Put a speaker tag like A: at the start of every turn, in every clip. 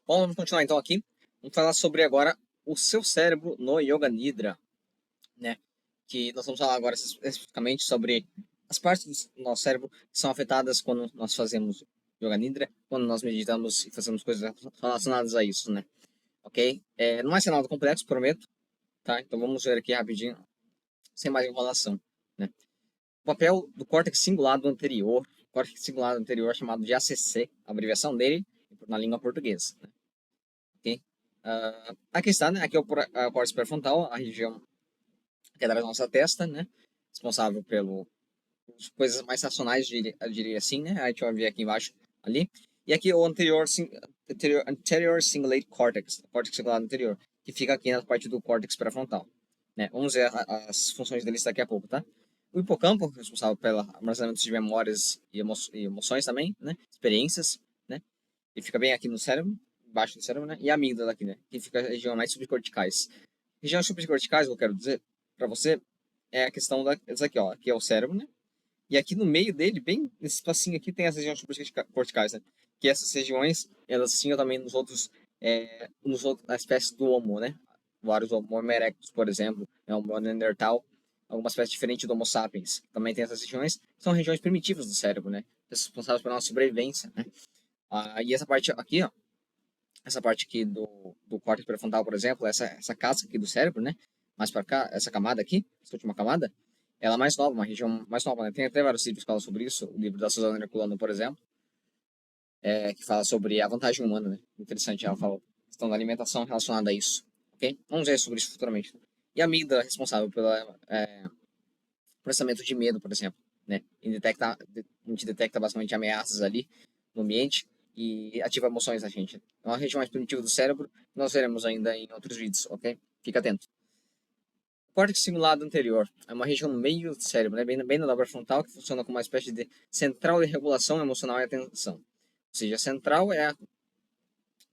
A: Bom, vamos continuar então aqui. Vamos falar sobre agora o seu cérebro no Yoga Nidra, né? Que nós vamos falar agora especificamente sobre as partes do nosso cérebro que são afetadas quando nós fazemos Yoga Nidra, quando nós meditamos e fazemos coisas relacionadas a isso, né? Ok? Não vai ser nada complexo, prometo, tá? Então vamos ver aqui rapidinho, sem mais enrolação, né? O papel do córtex cingulado anterior, córtex cingulado anterior chamado de ACC, a abreviação dele na língua portuguesa, né? Ok? Aqui está, né? Aqui é o córtex pré-frontal, a região que é da nossa testa, né? Responsável pelas coisas mais racionais, eu diria assim, né? A gente vai ver aqui embaixo, ali. E aqui o anterior cingulate cortex, córtex cingulado anterior, que fica aqui na parte do córtex pré-frontal, né? Vamos ver as funções deles daqui a pouco, tá? O hipocampo, responsável pelo armazenamento de memórias e emoções também, né? Experiências, né? Ele fica bem aqui no cérebro, embaixo do cérebro, né? E a amígdala aqui, né? Que fica a região mais subcorticais. Regiões subcorticais, eu quero dizer para você, é a questão dessa aqui, ó. Aqui é o cérebro, né? E aqui no meio dele, bem nesse espacinho aqui, tem as regiões subcorticais, né? Que essas regiões, elas tinham também nos outros, na espécie do Homo, né? Vários Homo erectus, por exemplo, o Homo neandertal, alguma espécie diferente do Homo sapiens. Também tem essas regiões, são regiões primitivas do cérebro, né? Responsáveis pela nossa sobrevivência, né? E essa parte aqui, ó, essa parte aqui do córtex pré-frontal, por exemplo, essa casca aqui do cérebro, né? Mais para cá, essa camada aqui, essa última camada, ela é mais nova, uma região mais nova, né? Tem até vários livros que falam sobre isso, o livro da Suzana Herculano, por exemplo, que fala sobre a vantagem humana, né? Interessante, ela fala questão da alimentação relacionada a isso, ok? Vamos ver sobre isso futuramente. E a amígdala responsável pelo processamento de medo, por exemplo, né? A gente detecta basicamente ameaças ali no ambiente e ativa emoções na gente. É uma região mais primitiva do cérebro, nós veremos ainda em outros vídeos, ok? Fica atento. O córtex cingulado anterior é uma região no meio do cérebro, né? bem na dobra frontal, que funciona como uma espécie de central de regulação emocional e atenção. Ou seja, a central é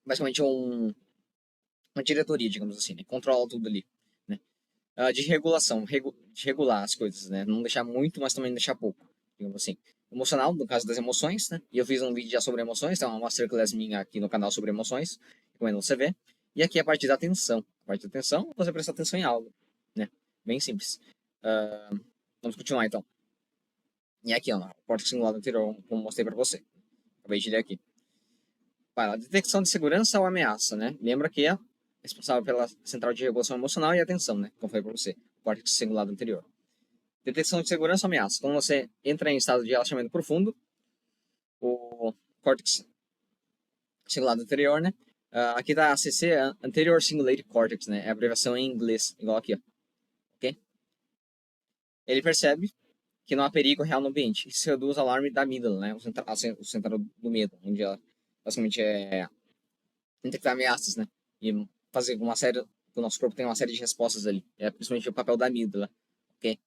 A: basicamente uma diretoria, digamos assim, né? Controla tudo ali, né? De regulação, de regular as coisas, né? Não deixar muito, mas também não deixar pouco, digamos assim. Emocional, no caso das emoções, né? E eu fiz um vídeo já sobre emoções, tem uma masterclass minha aqui no canal sobre emoções, recomendo você ver. E aqui a parte da atenção. A parte da atenção, você presta atenção em algo, né? Bem simples. Vamos continuar então. E aqui, ó, a córtex cingulado anterior, como mostrei para você. Acabei de ler aqui. Para a detecção de segurança ou ameaça, né? Lembra que é responsável pela central de regulação emocional e atenção, né? Como falei para você, o córtex cingulado anterior. Detecção de segurança ou ameaça. Quando você entra em estado de relaxamento profundo, o córtex cingulado anterior, né? Aqui está a ACC, Anterior Cingulate Cortex, né? É a abreviação em inglês, igual aqui, ó. Ok? Ele percebe que não há perigo real no ambiente. Isso reduz o alarme da amígdala, né? O central do medo, onde ela basicamente detectar ameaças, né? E fazer uma série. O nosso corpo tem uma série de respostas ali. É principalmente o papel da amígdala, ok?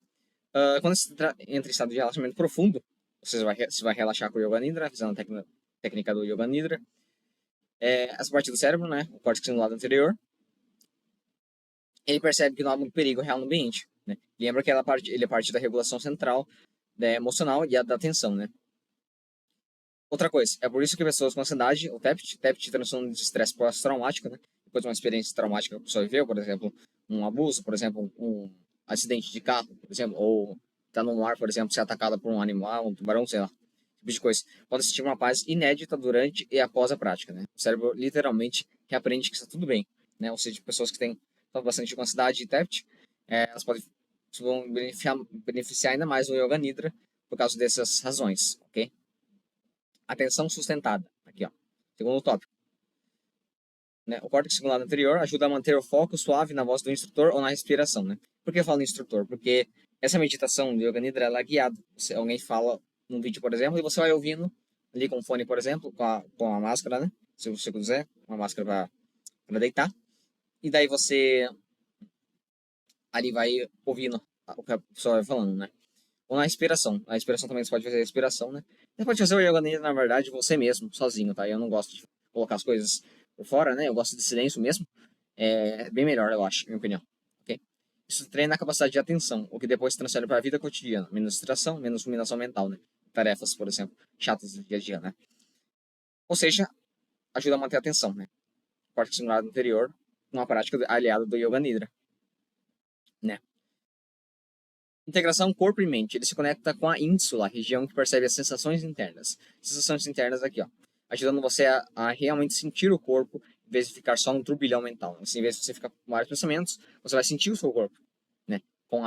A: Quando você entra em estado de relaxamento profundo, você vai relaxar com o Yoga Nidra, fazendo a técnica do Yoga Nidra. Essa parte do cérebro, né? O córtex no lado anterior. Ele percebe que não há muito perigo real no ambiente, né? Lembra que ele é parte da regulação central, emocional e da atenção, né? Outra coisa, é por isso que pessoas com ansiedade, o TEPT transtorno de estresse pós-traumático, né? Depois de uma experiência traumática que a pessoa viveu, por exemplo, um abuso, por exemplo, um acidente de carro, por exemplo, ou tá no mar, por exemplo, ser atacada por um animal, um tubarão, sei lá, tipo de coisa. Pode sentir uma paz inédita durante e após a prática, né? O cérebro literalmente reaprende que está tudo bem, né? Ou seja, pessoas que têm bastante com ansiedade e TEPT, elas podem vão beneficiar ainda mais do Yoga Nidra por causa dessas razões, ok? Atenção sustentada. Aqui, ó. Segundo tópico. Né? O córtex cingulado anterior ajuda a manter o foco suave na voz do instrutor ou na respiração. Né? Por que eu falo instrutor? Porque essa meditação de Yoga Nidra ela é guiada. Alguém fala num vídeo, por exemplo, e você vai ouvindo ali com o fone, por exemplo, com a máscara, né? Se você quiser, uma máscara para deitar. E daí você ali vai ouvindo o que a pessoa vai falando, né? Ou na respiração. Na respiração também você pode fazer a respiração, né? Você pode fazer o Yoga Nidra, na verdade, você mesmo, sozinho, tá? Eu não gosto de colocar as coisas por fora, né? Eu gosto de silêncio mesmo. É bem melhor, eu acho, minha opinião. Ok? Isso treina a capacidade de atenção, o que depois se transfere para a vida cotidiana. Menos distração, menos ruminação mental, né? Tarefas, por exemplo, chatas do dia a dia, né? Ou seja, ajuda a manter a atenção, né? córtex cingulado anterior, uma prática aliada do Yoga Nidra, né? Integração corpo e mente. Ele se conecta com a ínsula, a região que percebe as sensações internas. Sensações internas aqui, ó. Ajudando você a realmente sentir o corpo, em vez de ficar só no turbilhão mental. Assim, em vez de você ficar com vários pensamentos, você vai sentir o seu corpo, né? Com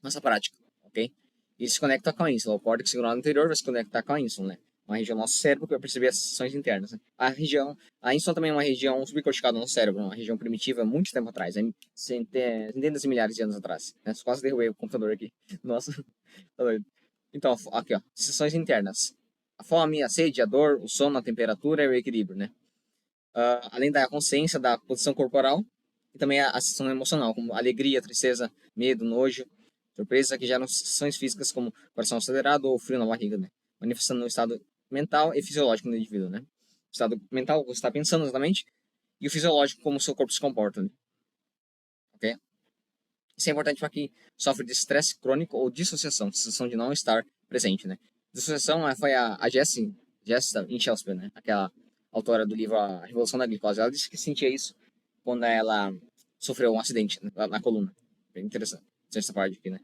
A: essa prática, ok? E se conecta com a ínsula. O córtex cingulado anterior vai se conectar com a ínsula, né? Uma região do nosso cérebro que vai perceber as sensações internas, né? A ínsula também é uma região subcortical do nosso cérebro, uma região primitiva muito tempo atrás, centenas de milhares de anos atrás, né? Quase derrubei o computador aqui. Nossa, tá doido. Então, aqui, ó, sensações internas. A fome, a sede, a dor, o sono, a temperatura e o equilíbrio, né? Além da consciência da posição corporal e também a sensação emocional, como alegria, tristeza, medo, nojo, surpresa, que geram sensações físicas como coração acelerado ou frio na barriga, né? Manifestando no estado mental e fisiológico do indivíduo, né? O estado mental, você está pensando exatamente, e o fisiológico, como o seu corpo se comporta, né? Ok? Isso é importante para quem sofre de estresse crônico ou dissociação, sensação de não estar presente, né? Dissociação foi a Jessica Inchauspel, né? Aquela autora do livro A Revolução da Glicose. Ela disse que sentia isso quando ela sofreu um acidente, né, na coluna. Bem interessante essa parte aqui, né?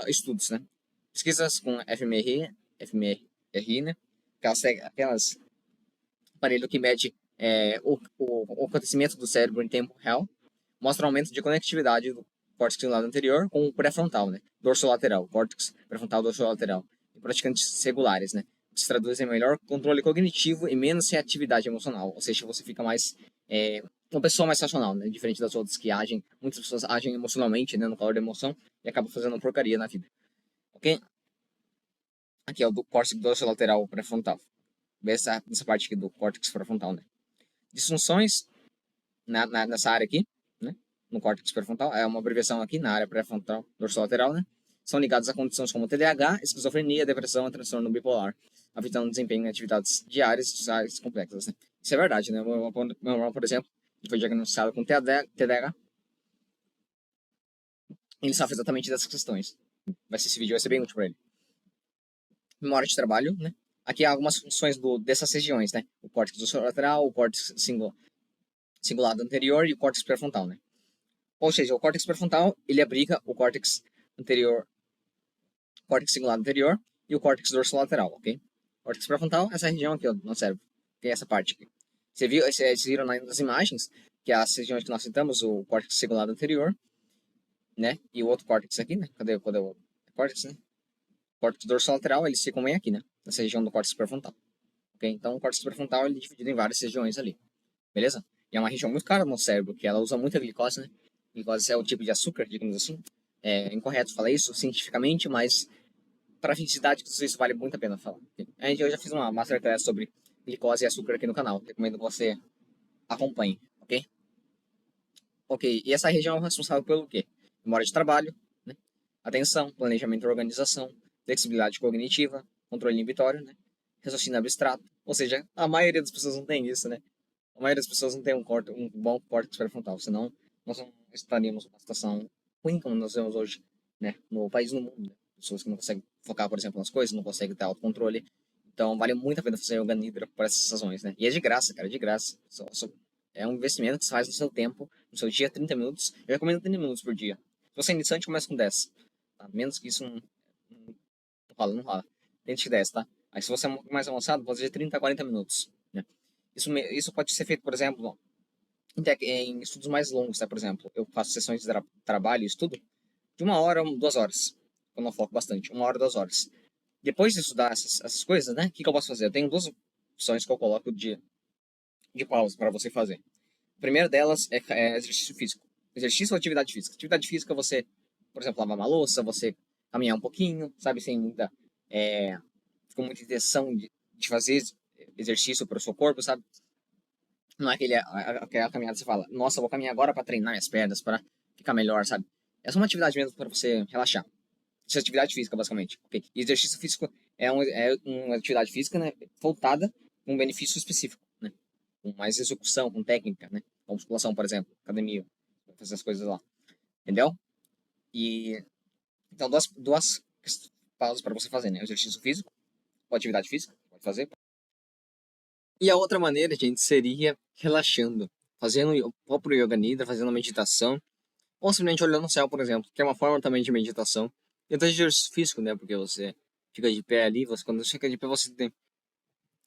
A: Estudos, né? Pesquisas com fMRI, né? Aquelas aparelho que mede o acontecimento do cérebro em tempo real, mostra um aumento de conectividade do córtex cingulado anterior com o pré-frontal, né? Dorsolateral, córtex pré-frontal dorsolateral, em praticantes regulares, né? Que se traduz em melhor controle cognitivo e menos reatividade emocional, ou seja, você fica mais uma pessoa mais racional, né? Diferente das outras que agem, muitas pessoas agem emocionalmente, né? No calor da emoção e acabam fazendo porcaria na vida, ok? Aqui é o do córtex dorsolateral pré-frontal, essa parte aqui do córtex pré-frontal, né? Disfunções nessa área aqui, né? No córtex pré-frontal, é uma abreviação aqui na área pré-frontal dorsolateral, né? São ligadas a condições como TDAH, esquizofrenia, depressão e transtorno bipolar, afetando o desempenho em atividades diárias e sociais complexas, né? Isso é verdade, né? Meu irmão, por exemplo, foi diagnosticado com TDAH, ele sofre exatamente dessas questões. Esse vídeo vai ser bem útil para ele. Memória de trabalho, né? Aqui há algumas funções dessas regiões, né? O córtex dorsolateral, o córtex cingulado anterior e o córtex pré-frontal, né? Ou seja, o córtex pré-frontal, ele abriga o córtex anterior, córtex cingulado anterior e o córtex dorsolateral, ok? Córtex pré-frontal, essa região aqui, ó, no cérebro, que é essa parte aqui. Vocês viram nas imagens que as regiões que nós citamos, o córtex cingulado anterior, né? E o outro córtex aqui, né? Cadê o córtex, né? O córtex dorsolateral, eles ficam bem aqui, né? Nessa região do córtex pré-frontal. Ok? Então, o córtex pré-frontal, ele é dividido em várias regiões ali. Beleza? E é uma região muito cara no cérebro, que ela usa muita glicose, né? Glicose é o tipo de açúcar, digamos assim. É incorreto falar isso cientificamente, mas para a felicidade isso vale muito a pena falar. Eu já fiz uma masterclass sobre glicose e açúcar aqui no canal. Recomendo que você acompanhe, ok? Ok, e essa região é responsável pelo quê? Memória de trabalho, né? Atenção, planejamento e organização, flexibilidade cognitiva, controle inibitório, né? Raciocínio abstrato. Ou seja, a maioria das pessoas não tem isso, né? A maioria das pessoas não tem um bom córtex pré-frontal, senão nós não estaríamos numa situação ruim como nós vemos hoje, né? No país e no mundo, né? Pessoas que não conseguem focar, por exemplo, nas coisas, não conseguem ter autocontrole. Então, vale muito a pena fazer yoga nidra por essas razões, né? E é de graça, cara, é de graça. É um investimento que você faz no seu tempo, no seu dia, 30 minutos. Eu recomendo 30 minutos por dia. Se você é iniciante, começa com 10. Tá? Menos que isso não rola, não rola. Tente 10, tá? Aí se você é mais avançado, pode fazer de 30 a 40 minutos, né? Isso pode ser feito, por exemplo, em estudos mais longos, né? Por exemplo, eu faço sessões de trabalho e estudo de 1 hora, 2 horas. Eu não foco bastante, 1 hora, 2 horas. Depois de estudar essas coisas, né? O que eu posso fazer? Eu tenho duas opções que eu coloco de pausa para você fazer. A primeira delas é exercício físico. Exercício ou atividade física? Atividade física, você, por exemplo, lavar uma louça, você caminhar um pouquinho, sabe? Com muita intenção de fazer exercício para o seu corpo, sabe? Não é aquela caminhada que você fala, nossa, eu vou caminhar agora para treinar minhas pernas, para ficar melhor, sabe? Essa é uma atividade mesmo para você relaxar. Isso é atividade física, basicamente. Okay? E exercício físico é uma atividade física, né, voltada com um benefício específico, né? Com mais execução, com técnica, né? Com musculação, por exemplo, academia, fazer as coisas lá. Entendeu? E então, duas pausas para você fazer, né? Exercício físico, ou atividade física, pode fazer. E a outra maneira, gente, seria relaxando, fazendo o próprio Yoga Nidra, fazendo meditação, ou simplesmente olhando o céu, por exemplo, que é uma forma também de meditação. E até de exercício físico, né? Porque você fica de pé ali, quando você fica de pé, você tem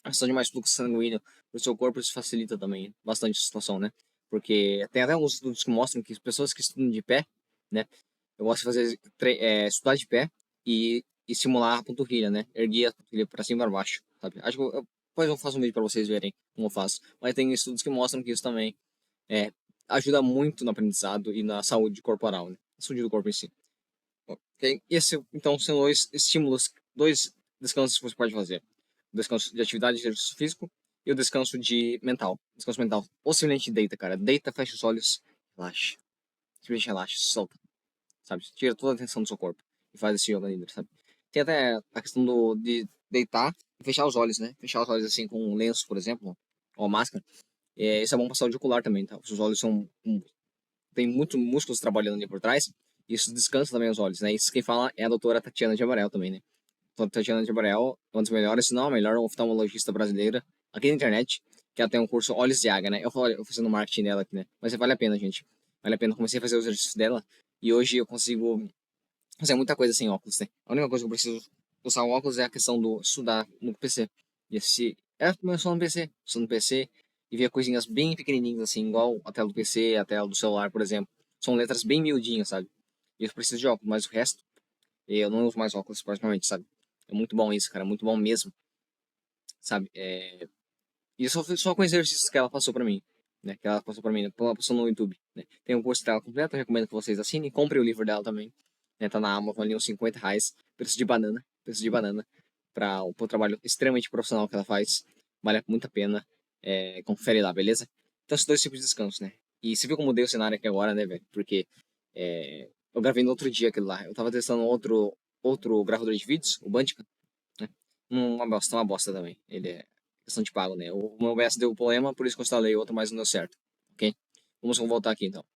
A: a questão de mais fluxo sanguíneo pro seu corpo, isso facilita também bastante a situação, né? Porque tem até alguns estudos que mostram que as pessoas que estudam de pé, né? Eu gosto de fazer, estudar de pé e simular a panturrilha, né? Erguer a panturrilha para cima e para baixo, sabe? Acho que depois eu faço um vídeo para vocês verem como eu faço. Mas tem estudos que mostram que isso também é, ajuda muito no aprendizado e na saúde corporal, né? Na saúde do corpo em si. Ok? Esse, então, são dois estímulos, dois descansos que você pode fazer. O descanso de atividade de exercício físico e o descanso de mental. Descanso mental. Ou simplesmente deita, cara. Deita, fecha os olhos, relaxa. Simplesmente relaxa, solta, sabe? Tira toda a atenção do seu corpo e faz esse yoga nidra, sabe? Tem até a questão de deitar e fechar os olhos, né? Fechar os olhos assim com um lenço, por exemplo, ou máscara. Isso é bom pra saúde ocular também, tá? Os olhos são tem muito músculos trabalhando ali por trás, e isso descansa também os olhos, né? Isso quem fala é a doutora Tatiana de Abreu também, né? A doutora Tatiana de Abreu é uma das melhores, se não a melhor oftalmologista brasileira aqui na internet, que ela tem um curso Olhos de Águia, né? Eu falo, eu fazendo marketing dela aqui, né? Mas vale a pena, gente. Vale a pena. Eu comecei a fazer os exercícios dela e hoje eu consigo fazer muita coisa sem óculos, né? A única coisa que eu preciso usar o óculos é a questão do estudar no PC. E esse é só no PC, só no PC e ver coisinhas bem pequenininhas assim, igual a tela do PC, a tela do celular, por exemplo. São letras bem miudinhas, sabe? E eu preciso de óculos, mas o resto eu não uso mais óculos praticamente, sabe? É muito bom isso, cara, muito bom mesmo, sabe? E só com exercícios que ela passou pra mim, né? Que ela passou pra mim, ela passou no YouTube, né? Tem um curso dela completo, eu recomendo que vocês assinem, comprem o livro dela também, né? Tá na Amazon ali uns R$ 50, preço de banana, para o trabalho extremamente profissional que ela faz, vale muito a pena, confere lá, beleza? Então, esses dois tipos de descanso, né? E você viu como mudei o cenário aqui agora, né, velho? Porque eu gravei no outro dia aquilo lá, eu tava testando outro gravador de vídeos, o Bandicam, né? Uma bosta também. Ele é questão de pago, né? O meu OBS deu problema, por isso que eu instalei outro, mas não deu certo. Ok? Vamos voltar aqui então.